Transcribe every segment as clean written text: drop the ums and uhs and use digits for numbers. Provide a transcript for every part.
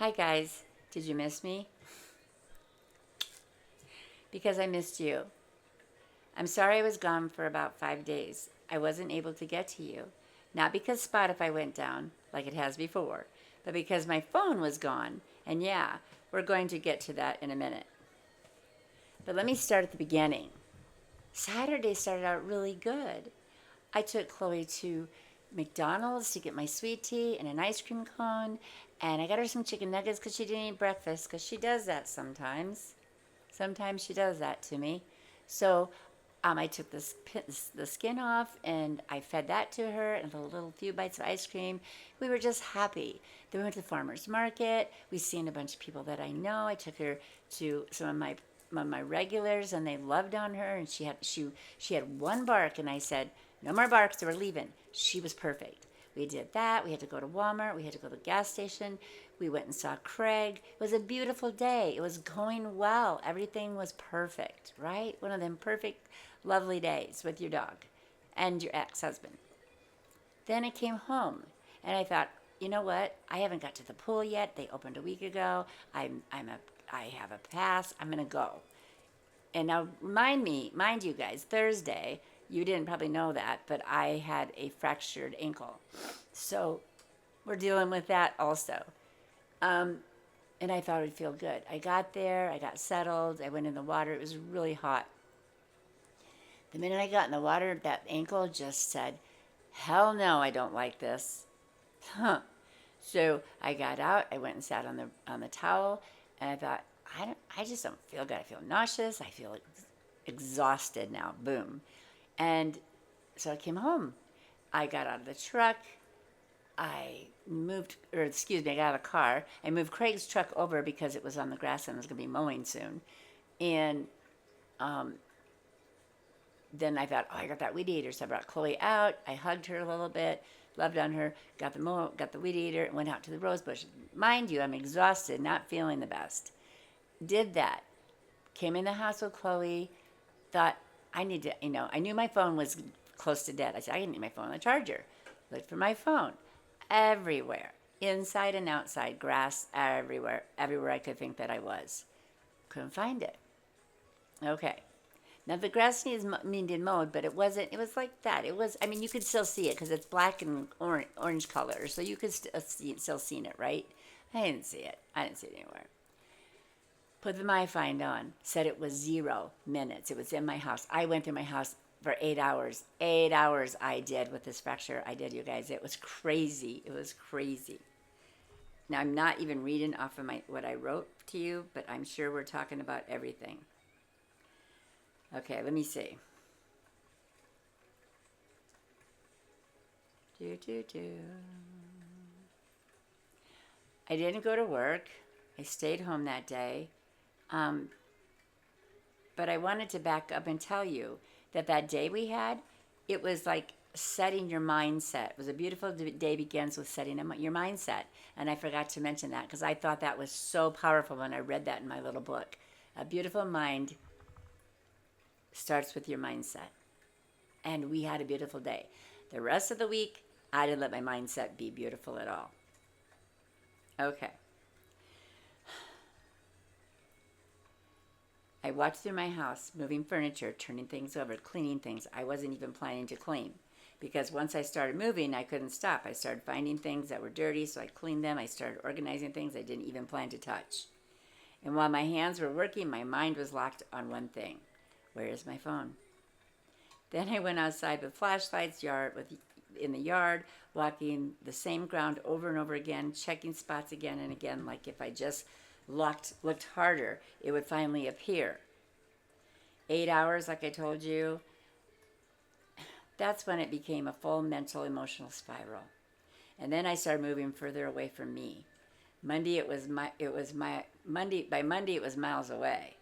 Hi, guys. Did you miss me? Because I missed you. I'm sorry I was gone for about 5 days. I wasn't able to get to you. Not because Spotify went down, like it has before, but because my phone was gone. And yeah, we're going to get to that in a minute. But let me start at the beginning. Saturday started out really good. I took Chloe to McDonald's to get my sweet tea and an ice cream cone, and I got her some chicken nuggets because she didn't eat breakfast because she does that sometimes. Sometimes she does that to me. So I took the skin off and I fed that to her and a little few bites of ice cream. We were just happy. Then we went to the farmer's market. We seen a bunch of people that I know. I took her to some of my regulars and they loved on her. And she had one bark and I said, no more barks. We're leaving. She was perfect. We did that. We had to go to Walmart. We had to go to the gas station. We went and saw Craig. It was a beautiful day. It was going well. Everything was perfect, right? One of them perfect, lovely days with your dog and your ex husband. Then I came home and I thought, you know what? I haven't got to the pool yet. They opened a week ago. I have a pass. I'm going to go. And now mind you guys, Thursday, you didn't probably know that, but I had a fractured ankle. So we're dealing with that also. Um, and I thought it would feel good. I got there, I got settled, I went in the water. It was really hot. The minute I got in the water, that ankle just said, hell no, I don't like this. Huh. So I got out, I went and sat on the towel, and I thought, I just don't feel good. I feel nauseous. I feel exhausted now. Boom. And so I came home. I got out of the truck. I moved, or excuse me, I got out of the car. I moved Craig's truck over because it was on the grass and it was going to be mowing soon. And um, then I thought, oh, I got that weed eater. So I brought Chloe out. I hugged her a little bit, loved on her, got the weed eater, and went out to the rose bush. Mind you, I'm exhausted, not feeling the best. Did that. Came in the house with Chloe. Thought I need to, I knew my phone was close to dead. I said, I need my phone on the charger. Looked for my phone everywhere, inside and outside, grass everywhere I could think that I was. Couldn't find it. Okay. Now the grass needed mowed, but it wasn't. It was like that. It was. I mean, you could still see it because it's black and orange color, so you could still see it, right? I didn't see it. I didn't see it anywhere. Put the My Find on. Said it was 0 minutes. It was in my house. I went through my house for 8 hours. 8 hours I did with this fracture. I did, you guys. It was crazy. It was crazy. Now I'm not even reading off of what I wrote to you, but I'm sure we're talking about everything. Okay, let me see. I didn't go to work. I stayed home that day. Um, but I wanted to back up and tell you that day we had, it was like setting your mindset. It was a beautiful day begins with setting your mindset. And I forgot to mention that because I thought that was so powerful when I read that in my little book. A beautiful mind starts with your mindset. And we had a beautiful day. The rest of the week, I didn't let my mindset be beautiful at all. Okay. I walked through my house, moving furniture, turning things over, cleaning things I wasn't even planning to clean. Because once I started moving, I couldn't stop. I started finding things that were dirty, so I cleaned them. I started organizing things I didn't even plan to touch. And while my hands were working, my mind was locked on one thing. Where is my phone? Then I went outside with flashlights in the yard, walking the same ground over and over again, checking spots again and again, like if I just looked harder, it would finally appear. 8 hours, like I told you, that's when it became a full mental, emotional spiral. And then I started moving further away from me. By Monday it was miles away.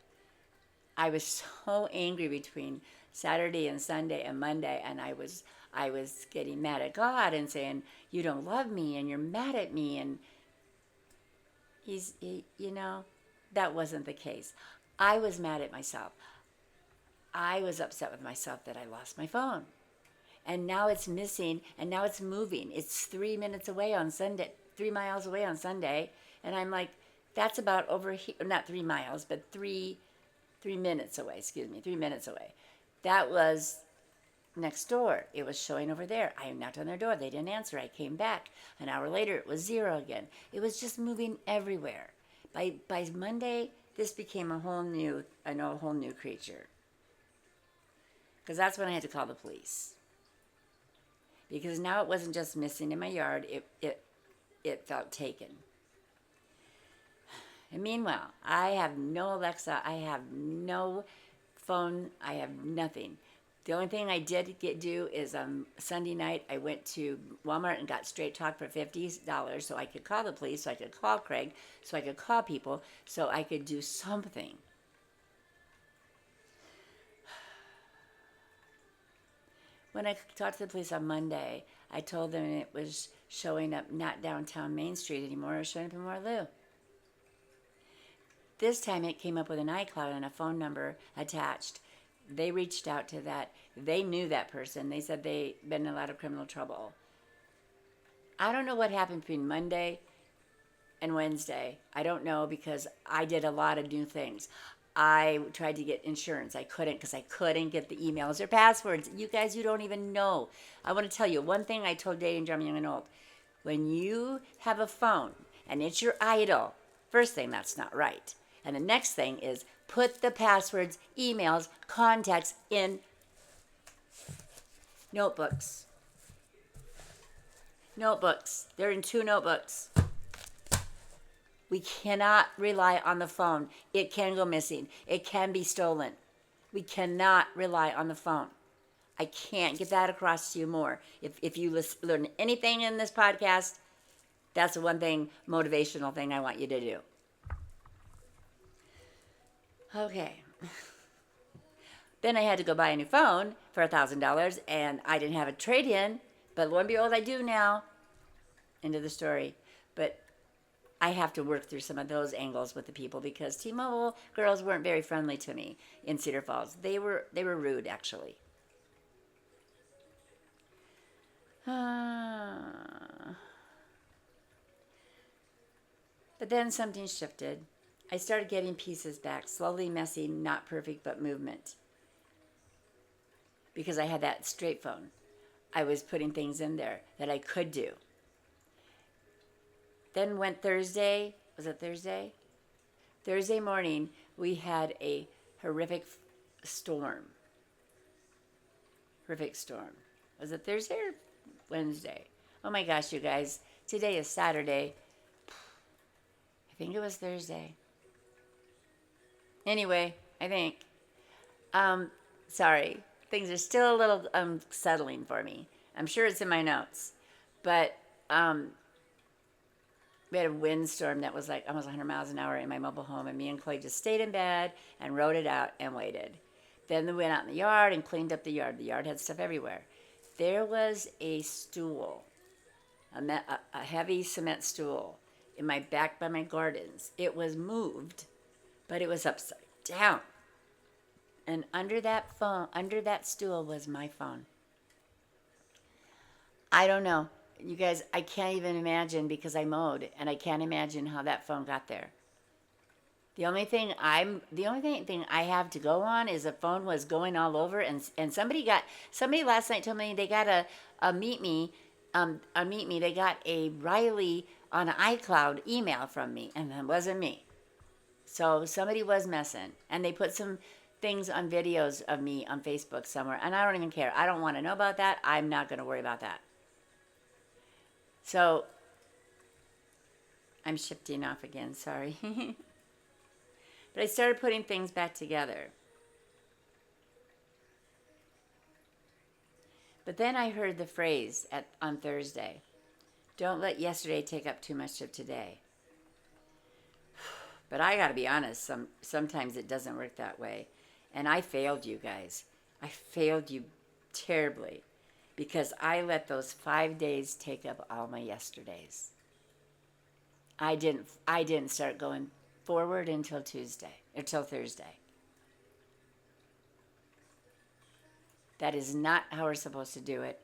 I was so angry between Saturday and Sunday and Monday, and I was getting mad at God and saying, you don't love me and you're mad at me, and that wasn't the case. I was mad at myself. I was upset with myself that I lost my phone. And now it's missing, and now it's moving. It's 3 minutes away on Sunday. 3 miles away on Sunday. And I'm like, that's about over here, not 3 miles, but 3 minutes away, excuse me, 3 minutes away. That was next door. It was showing over there. I knocked on their door. They didn't answer. I came back. An hour later, it was 0 again. It was just moving everywhere. By Monday, this became a whole new creature. Because that's when I had to call the police. Because now it wasn't just missing in my yard. It felt taken. And meanwhile, I have no Alexa. I have no phone. I have nothing. The only thing I did do is on Sunday night, I went to Walmart and got Straight Talk for $50 so I could call the police, so I could call Craig, so I could call people, so I could do something. When I talked to the police on Monday, I told them it was showing up not downtown Main Street anymore, it was showing up in Waterloo. This time it came up with an iCloud and a phone number attached. They reached out to that. They knew that person. They said they'd been in a lot of criminal trouble. I don't know what happened between Monday and Wednesday. I don't know because I did a lot of new things. I tried to get insurance. I couldn't because I couldn't get the emails or passwords. You guys, you don't even know. I want to tell you one thing I told Dating Drama Young and Old. When you have a phone and it's your idol, first thing, that's not right. And the next thing is put the passwords, emails, contacts in notebooks. Notebooks. They're in 2 notebooks. We cannot rely on the phone. It can go missing. It can be stolen. We cannot rely on the phone. I can't get that across to you more. If you learn anything in this podcast, that's the one thing, motivational thing I want you to do. Okay. Then I had to go buy a new phone for $1,000, and I didn't have a trade-in, but lo and behold, I do now. End of the story. But I have to work through some of those angles with the people because T-Mobile girls weren't very friendly to me in Cedar Falls. They were rude, actually. But then something shifted. I started getting pieces back, slowly, messy, not perfect, but movement. Because I had that straight phone. I was putting things in there that I could do. Then went Thursday. Was it Thursday? Thursday morning, we had a horrific storm. Horrific storm. Was it Thursday or Wednesday? Oh my gosh, you guys. Today is Saturday. I think it was Thursday. Anyway, I think. Sorry. Things are still a little unsettling for me. I'm sure it's in my notes. But we had a windstorm that was like almost 100 miles an hour in my mobile home, and me and Clay just stayed in bed and rode it out and waited. Then we went out in the yard and cleaned up the yard. The yard had stuff everywhere. There was a stool, a heavy cement stool in my back by my gardens. It was moved, but it was upside down. And under that stool was my phone. I don't know. You guys, I can't even imagine because I mowed, and I can't imagine how that phone got there. The only thing I have to go on is the phone was going all over, and somebody last night told me they got a Meet Me, they got a Riley on an iCloud email from me, and that wasn't me. So somebody was messing, and they put some things on videos of me on Facebook somewhere, and I don't even care. I don't want to know about that. I'm not going to worry about that. So I'm shifting off again, sorry. But I started putting things back together. But then I heard the phrase on Thursday, don't let yesterday take up too much of today. But I got to be honest, sometimes it doesn't work that way. And I failed you guys. I failed you terribly because I let those 5 days take up all my yesterdays. I didn't start going forward until Thursday. That is not how we're supposed to do it.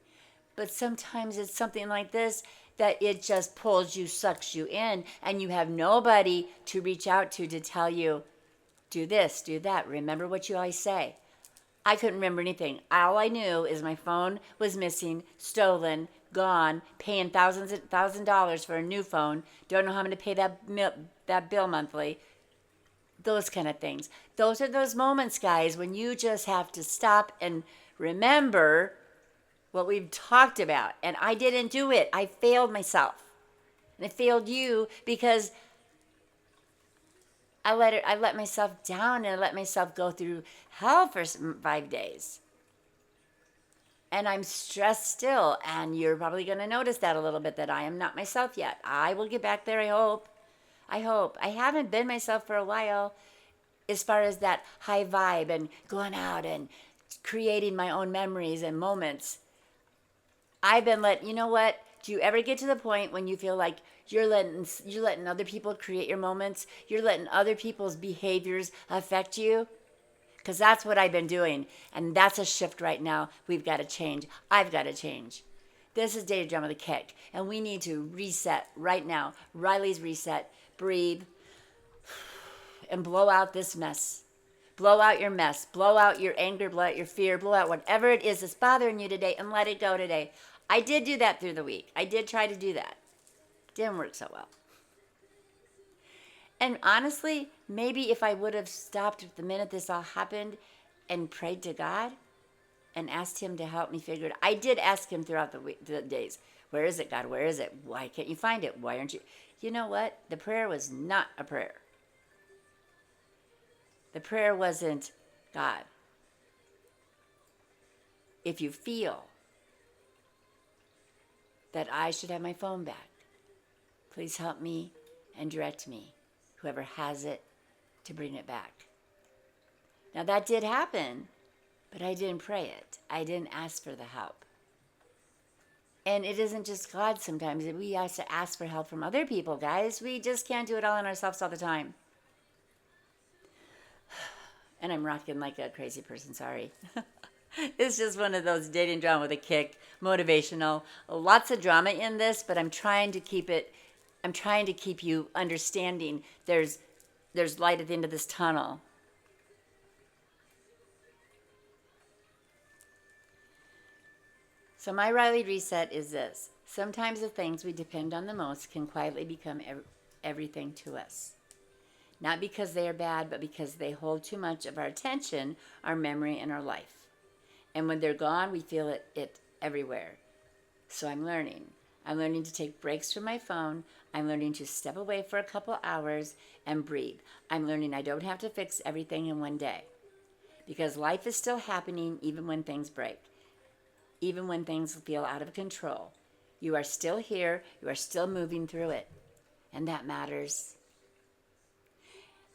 But sometimes it's something like this, that it just pulls you, sucks you in, and you have nobody to reach out to tell you, do this, do that. Remember what you always say. I couldn't remember anything. All I knew is my phone was missing, stolen, gone, paying $1,000 for a new phone. Don't know how I'm going to pay that bill monthly. Those kind of things. Those are those moments, guys, when you just have to stop and remember what we've talked about. And I didn't do it. I failed myself. And I failed you because I let myself down, and I let myself go through hell for 5 days. And I'm stressed still, and you're probably going to notice that a little bit, that I am not myself yet. I will get back there, I hope. I hope. I haven't been myself for a while as far as that high vibe and going out and creating my own memories and moments. I've been you know what? Do you ever get to the point when you feel like you're letting other people create your moments? You're letting other people's behaviors affect you? Because that's what I've been doing. And that's a shift right now. We've got to change. I've got to change. This is Data Drum with a Kick. And we need to reset right now. Riley's reset. Breathe. And blow out this mess. Blow out your mess. Blow out your anger. Blow out your fear. Blow out whatever it is that's bothering you today, and let it go today. I did do that through the week. I did try to do that. Didn't work so well. And honestly, maybe if I would have stopped the minute this all happened and prayed to God and asked him to help me figure it out. I did ask him throughout the days, where is it, God? Where is it? Why can't you find it? Why aren't you? You know what? The prayer was not a prayer. The prayer wasn't, God, if you feel that I should have my phone back, please help me and direct me, whoever has it, to bring it back. Now that did happen, but I didn't pray it. I didn't ask for the help. And it isn't just God sometimes. We have to ask for help from other people, guys. We just can't do it all on ourselves all the time. And I'm rocking like a crazy person, sorry. It's just one of those dating drama with a kick, motivational. Lots of drama in this, but I'm trying to keep you understanding there's light at the end of this tunnel. So my Riley reset is this. Sometimes the things we depend on the most can quietly become everything to us. Not because they are bad, but because they hold too much of our attention, our memory, and our life. And when they're gone, we feel it everywhere. So I'm learning. I'm learning to take breaks from my phone. I'm learning to step away for a couple hours and breathe. I'm learning I don't have to fix everything in one day. Because life is still happening even when things break. Even when things feel out of control. You are still here. You are still moving through it. And that matters.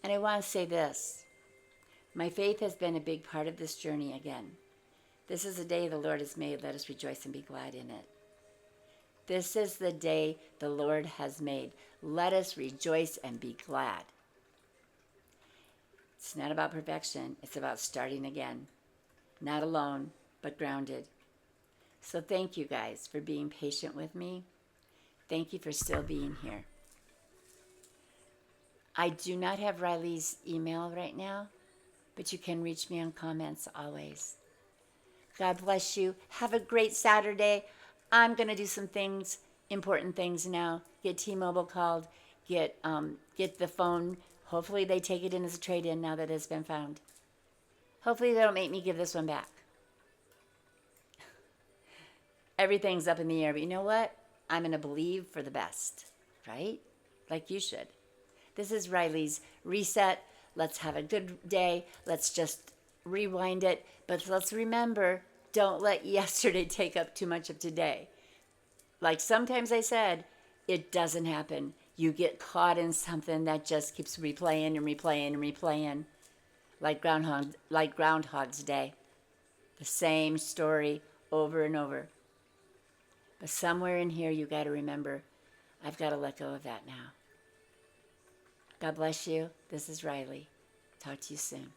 And I want to say this. My faith has been a big part of this journey again. This is the day the Lord has made. Let us rejoice and be glad in it. This is the day the Lord has made. Let us rejoice and be glad. It's not about perfection. It's about starting again. Not alone, but grounded. So thank you guys for being patient with me. Thank you for still being here. I do not have Riley's email right now, but you can reach me on comments always. God bless you. Have a great Saturday. I'm going to do some things, important things now. Get T-Mobile called. Get the phone. Hopefully they take it in as a trade-in now that it's been found. Hopefully they don't make me give this one back. Everything's up in the air, but you know what? I'm going to believe for the best, right? Like you should. This is Riley's reset. Let's have a good day. Let's just rewind it. But let's remember, don't let yesterday take up too much of today. Like sometimes I said, it doesn't happen. You get caught in something that just keeps replaying and replaying and replaying. Like Groundhog's Day. The same story over and over. But somewhere in here, you got to remember, I've got to let go of that now. God bless you. This is Riley. Talk to you soon.